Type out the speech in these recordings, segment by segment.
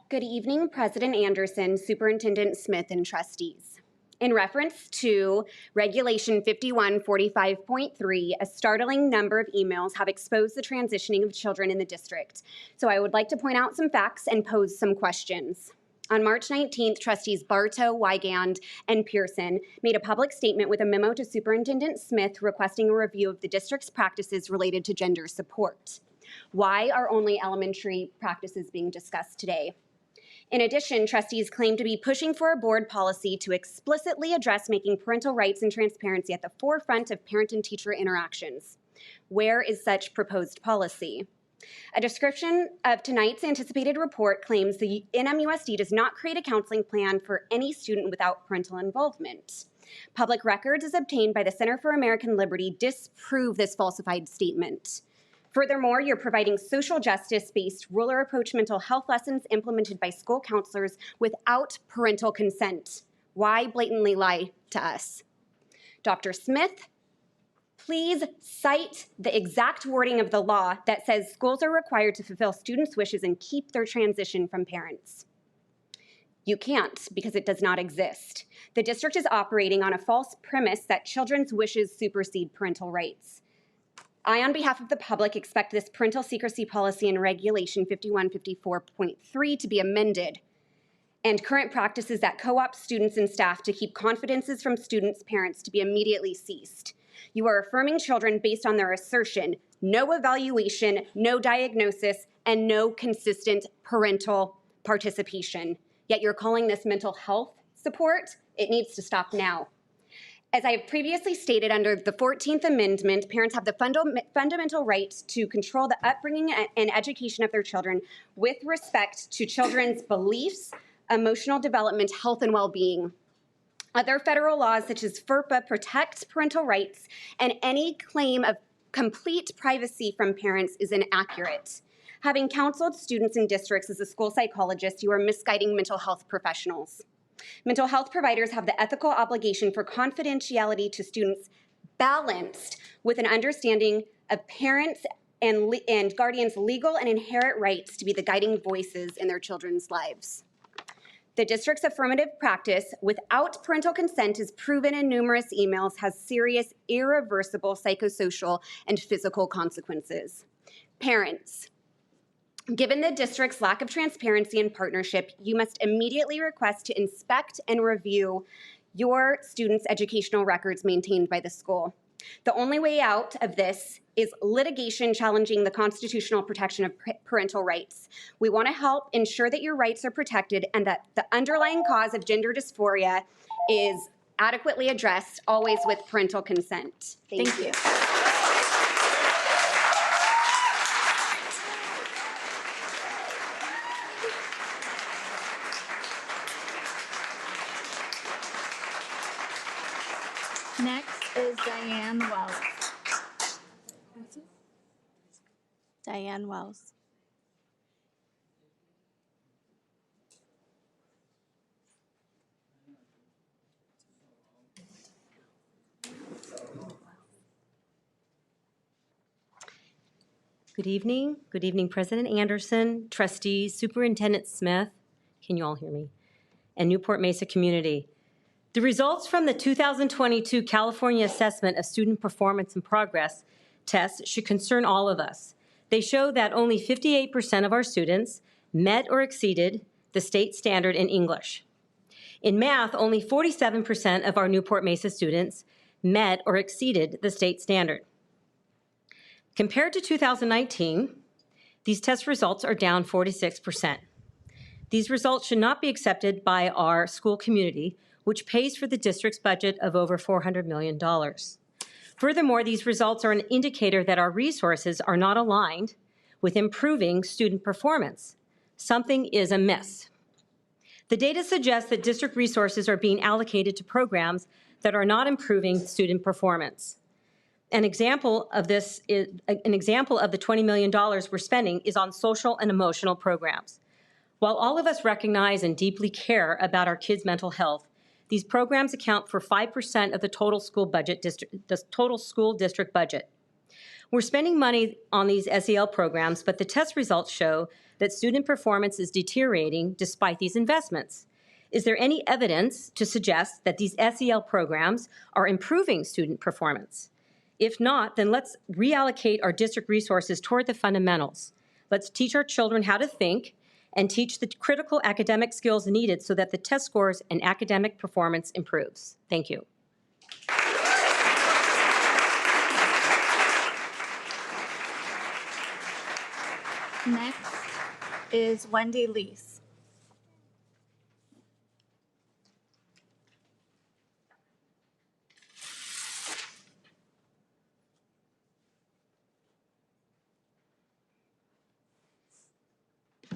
Good evening, President Anderson, Superintendent Smith, and trustees. In reference to Regulation 5145.3, a startling number of emails have exposed the transitioning of children in the district. So I would like to point out some facts and pose some questions. On March 19th, trustees Bartow, Wygand, and Pearson made a public statement with a memo to Superintendent Smith requesting a review of the district's practices related to gender support. Why are only elementary practices being discussed today? In addition, trustees claim to be pushing for a board policy to explicitly address making parental rights and transparency at the forefront of parent and teacher interactions. Where is such proposed policy? A description of tonight's anticipated report claims the NMUSD does not create a counseling plan for any student without parental involvement. Public records as obtained by the Center for American Liberty disprove this falsified statement. Furthermore, you're providing social justice-based ruler approach mental health lessons implemented by school counselors without parental consent. Why blatantly lie to us? Dr. Smith, please cite the exact wording of the law that says schools are required to fulfill students' wishes and keep their transition from parents. You can't because it does not exist. The district is operating on a false premise that children's wishes supersede parental rights. I, on behalf of the public, expect this parental secrecy policy in Regulation 5154.3 to be amended, and current practices that co-opt students and staff to keep confidences from students' parents to be immediately ceased. You are affirming children based on their assertion, no evaluation, no diagnosis, and no consistent parental participation. Yet you're calling this mental health support. It needs to stop now. As I have previously stated, under the 14th Amendment, parents have the fundamental right to control the upbringing and education of their children with respect to children's beliefs, emotional development, health, and well-being. Other federal laws, such as FERPA, protect parental rights, and any claim of complete privacy from parents is inaccurate. Having counseled students in districts as a school psychologist, you are misguiding mental health professionals. Mental health providers have the ethical obligation for confidentiality to students balanced with an understanding of parents and guardians' legal and inherent rights to be the guiding voices in their children's lives. The district's affirmative practice without parental consent is proven in numerous emails has serious, irreversible psychosocial and physical consequences. Parents, given the district's lack of transparency and partnership, you must immediately request to inspect and review your students' educational records maintained by the school. The only way out of this is litigation challenging the constitutional protection of parental rights. We want to help ensure that your rights are protected and that the underlying cause of gender dysphoria is adequately addressed, always with parental consent. Thank you. Next is Diane Wells. Diane Wells. Good evening. Good evening, President Anderson, trustees, Superintendent Smith, can you all hear me, and Newport Mesa community. The results from the 2022 California Assessment of Student Performance and Progress test should concern all of us. They show that only 58% of our students met or exceeded the state standard in English. In math, only 47% of our Newport Mesa students met or exceeded the state standard. Compared to 2019, these test results are down 46%. These results should not be accepted by our school community, which pays for the district's budget of over $400 million. Furthermore, these results are an indicator that our resources are not aligned with improving student performance. Something is amiss. The data suggests that district resources are being allocated to programs that are not improving student performance. An example of the $20 million we're spending is on social and emotional programs. While all of us recognize and deeply care about our kids' mental health, these programs account for 5% of the total school district budget. We're spending money on these SEL programs, but the test results show that student performance is deteriorating despite these investments. Is there any evidence to suggest that these SEL programs are improving student performance? If not, then let's reallocate our district resources toward the fundamentals. Let's teach our children how to think and teach the critical academic skills needed so that the test scores and academic performance improves. Thank you. Next is Wendy Lees.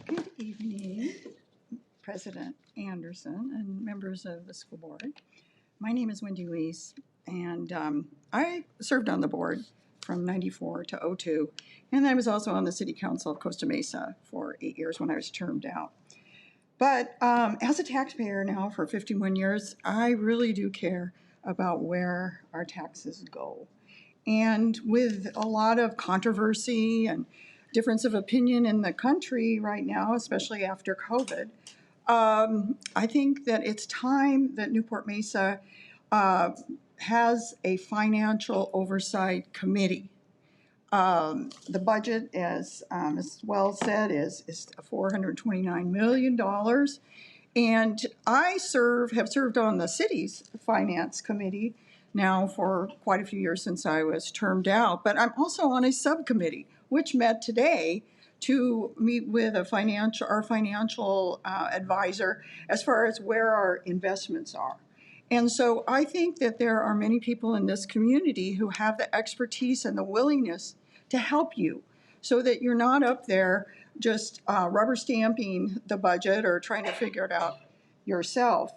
Good evening, President Anderson and members of the school board. My name is Wendy Lees, and I served on the board from 94 to 02, and I was also on the City Council of Costa Mesa for 8 years when I was termed out. But as a taxpayer now for 51 years, I really do care about where our taxes go. And with a lot of controversy and difference of opinion in the country right now, especially after COVID, I think that it's time that Newport Mesa has a financial oversight committee. The budget, as Ms. Wells said, is $429 million. And I have served on the city's finance committee now for quite a few years since I was termed out. But I'm also on a subcommittee, which met today to meet with our financial advisor as far as where our investments are. And so I think that there are many people in this community who have the expertise and the willingness to help you so that you're not up there just rubber stamping the budget or trying to figure it out yourself.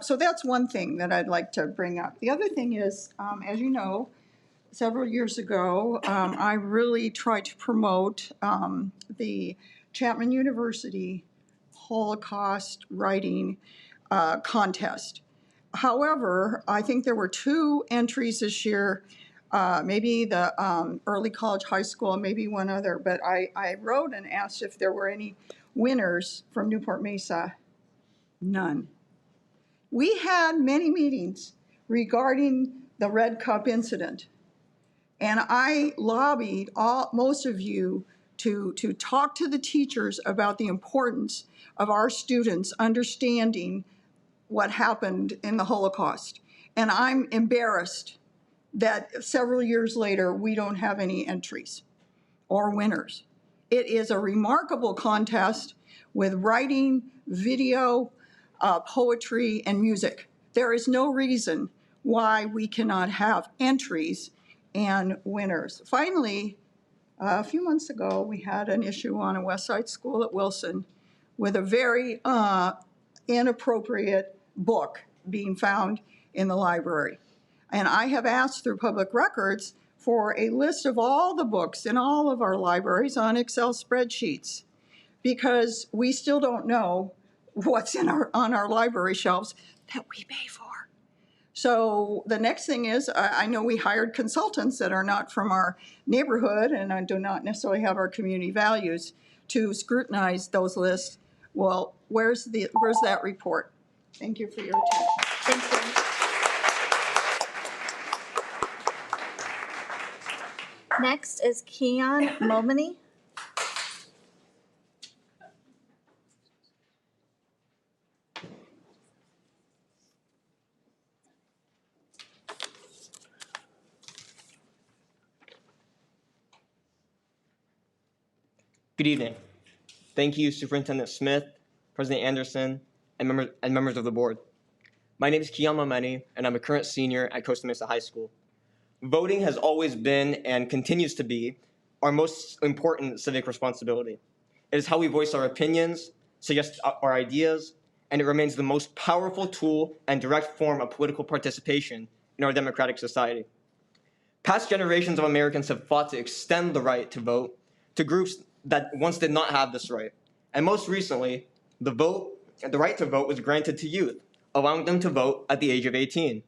So that's one thing that I'd like to bring up. The other thing is, as you know, several years ago, I really tried to promote the Chapman University Holocaust writing contest. However, I think there were 2 entries this year, maybe the early college, high school, maybe one other, but I wrote and asked if there were any winners from Newport Mesa. None. We had many meetings regarding the Red Cup incident, and I lobbied most of you to talk to the teachers about the importance of our students understanding what happened in the Holocaust. And I'm embarrassed that several years later, we don't have any entries or winners. It is a remarkable contest with writing, video, poetry, and music. There is no reason why we cannot have entries and winners. Finally, a few months ago, we had an issue on a West Side school at Wilson with a very inappropriate book being found in the library. And I have asked through public records for a list of all the books in all of our libraries on Excel spreadsheets, because we still don't know what's on our library shelves that we pay for. So the next thing is, I know we hired consultants that are not from our neighborhood and do not necessarily have our community values to scrutinize those lists. Well, where's that report? Thank you for your attention. Thank you. Next is Keon Momany. Good evening. Thank you, Superintendent Smith, President Anderson, and members of the board. My name is Keon Momany, and I'm a current senior at Costa Mesa High School. Voting has always been and continues to be our most important civic responsibility. It is how we voice our opinions, suggest our ideas, and it remains the most powerful tool and direct form of political participation in our democratic society. Past generations of Americans have fought to extend the right to vote to groups that once did not have this right. And most recently, the right to vote was granted to youth, allowing them to vote at the age of 18.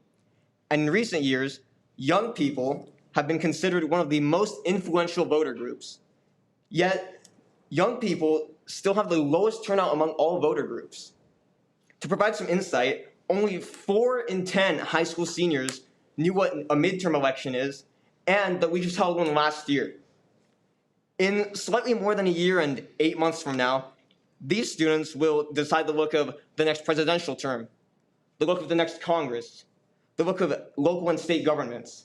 And in recent years, young people have been considered one of the most influential voter groups. Yet, young people still have the lowest turnout among all voter groups. To provide some insight, only 4 in 10 high school seniors knew what a midterm election is, and that we just held one last year. In slightly more than a year and 8 months from now, these students will decide the look of the next presidential term, the look of the next Congress, the look of local and state governments.